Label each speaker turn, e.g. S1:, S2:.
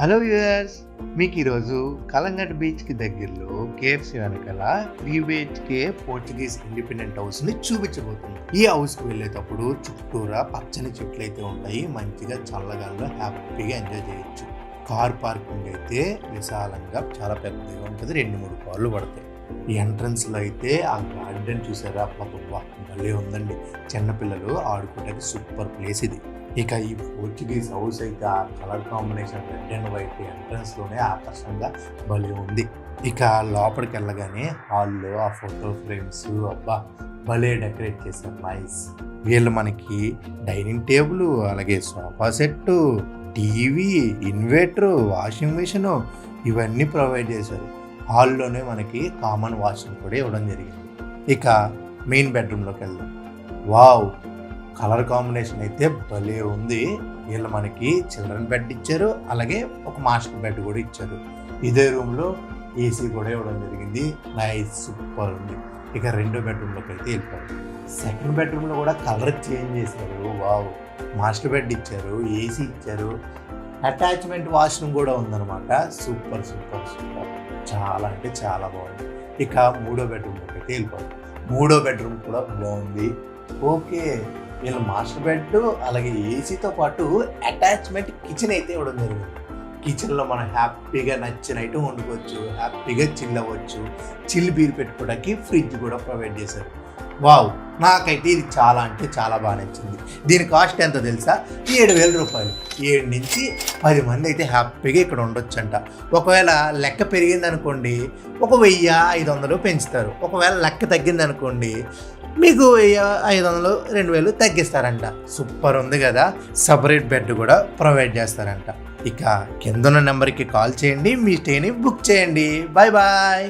S1: Hello viewers, మీకు ఈరోజు కలంగట్ బీచ్కి దగ్గరలో కేఎఫ్సి వెనకాల 3 BHK పోర్చుగీస్ ఇండిపెండెంట్ హౌస్ని చూపించబోతుంది. ఈ హౌస్కి వెళ్ళేటప్పుడు చుట్టూరా పచ్చని చెట్లు అయితే ఉంటాయి. మంచిగా చల్లగాల్లో హ్యాపీగా ఎంజాయ్ చేయొచ్చు. కార్ పార్కింగ్ అయితే విశాలంగా చాలా పెద్దగా ఉంటుంది. 2-3 కార్లు పడతాయి. ఈ ఎంట్రన్స్లో అయితే ఆ గార్డెన్ చూసారా, అబ్బా భలే ఉందండి. చిన్నపిల్లలు ఆడుకోవడానికి సూపర్ ప్లేస్ ఇది. ఇక ఈ పోర్చుగీస్ హౌస్ అయితే ఆ colour combination red and white ఎంట్రన్స్లోనే ఆకర్షణగా భలే ఉంది. ఇక లోపలికి వెళ్ళగానే హాల్లో ఆ ఫోటో ఫ్రేమ్స్ అబ్బా భలే డెకరేట్ చేశారు. నైస్. వీళ్ళు మనకి డైనింగ్ టేబుల్, అలాగే sofa set, TV, inverter, washing machine ఇవన్నీ ప్రొవైడ్ చేశారు. హాల్లోనే మనకి కామన్ వాష్రూమ్ కూడా ఇవ్వడం జరిగింది. ఇక మెయిన్ బెడ్రూమ్లోకి వెళ్దాం. వావ్, కలర్ కాంబినేషన్ అయితే భలే ఉంది. వీళ్ళు మనకి చిల్డ్రన్ బెడ్ ఇచ్చారు, అలాగే ఒక మాస్టర్ బెడ్ కూడా ఇచ్చారు. ఇదే రూమ్లో ఏసీ కూడా ఇవ్వడం జరిగింది. నైస్, సూపర్ ఉంది. ఇక రెండో బెడ్రూమ్లోకి అయితే వెళ్ళిపోయారు. సెకండ్ బెడ్రూమ్లో కూడా కలర్ చేంజ్ చేశారు. వావ్, మాస్టర్ బెడ్ ఇచ్చారు, ఏసీ ఇచ్చారు, అటాచ్మెంట్ వాష్రూమ్ కూడా ఉందన్నమాట. సూపర్ సూపర్ సూపర్, చాలా అంటే చాలా బాగుంది. ఇక మూడో బెడ్రూమ్లోకి అయితే వెళ్ళిపోయారు. మూడో బెడ్రూమ్ కూడా బాగుంది. ఓకే, వీళ్ళు మాస్టర్ బెడ్ అలాగే ఏసీతో పాటు అటాచ్మెంట్ కిచెన్ అయితే ఇవ్వడం జరిగింది. కిచెన్లో మనం హ్యాపీగా నచ్చిన ఐటమ్ వండుకోవచ్చు, హ్యాపీగా చిల్ అవ్వచ్చు. చిల్ బీర్ పెట్టుకోవడానికి ఫ్రిడ్జ్ కూడా ప్రొవైడ్ చేశారు. వావ్, నాకైతే ఇది చాలా అంటే చాలా బాగా నచ్చింది. దీని కాస్ట్ ఎంతో తెలుసా? 7,000 రూపాయలు. 7 నుంచి 10 మంది అయితే హ్యాపీగా ఇక్కడ ఉండొచ్చంట. ఒకవేళ లెక్క పెరిగిందనుకోండి 1,500 పెంచుతారు. ఒకవేళ లెక్క తగ్గిందనుకోండి మీకు 500, 2,000 తగ్గిస్తారంట. సూపర్ ఉంది కదా. సపరేట్ బెడ్ కూడా ప్రొవైడ్ చేస్తారంట. ఇక కింద ఉన్న నెంబర్కి కాల్ చేయండి, మీ స్టేని బుక్ చేయండి. Bye bye.